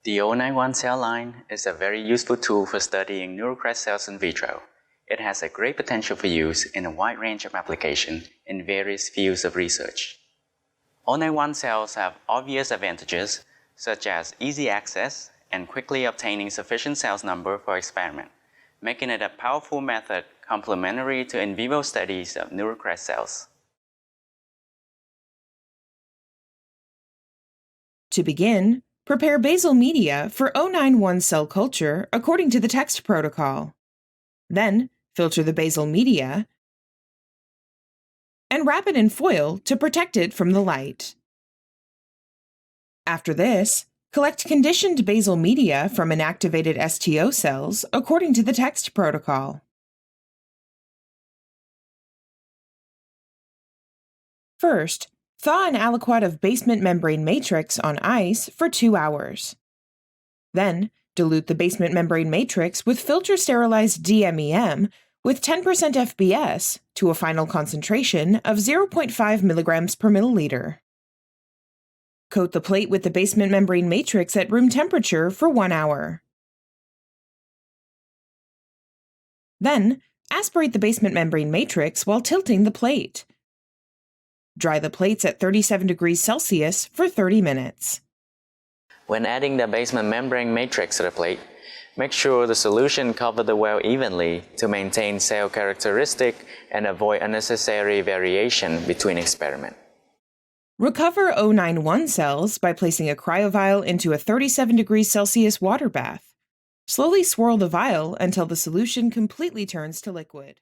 The O9-1 cell line is a very useful tool for studying neural crest cells in vitro. It has a great potential for use in a wide range of applications in various fields of research. O9-1 cells have obvious advantages, such as easy access and quickly obtaining sufficient cells number for experiment, making it a powerful method complementary to in vivo studies of neural crest cells. To begin, prepare basal media for O9-1 cell culture according to the text protocol. Then, filter the basal media and wrap it in foil to protect it from the light. After this, collect conditioned basal media from inactivated STO cells according to the text protocol. First, thaw an aliquot of basement membrane matrix on ice for 2 hours. Then, dilute the basement membrane matrix with filter-sterilized DMEM with 10% FBS to a final concentration of 0.5 mg per milliliter. Coat the plate with the basement membrane matrix at room temperature for 1 hour. Then, aspirate the basement membrane matrix while tilting the plate. Dry the plates at 37 degrees Celsius for 30 minutes. When adding the basement membrane matrix to the plate, make sure the solution covers the well evenly to maintain cell characteristic and avoid unnecessary variation between experiments. Recover O9-1 cells by placing a cryovial into a 37 degrees Celsius water bath. Slowly swirl the vial until the solution completely turns to liquid.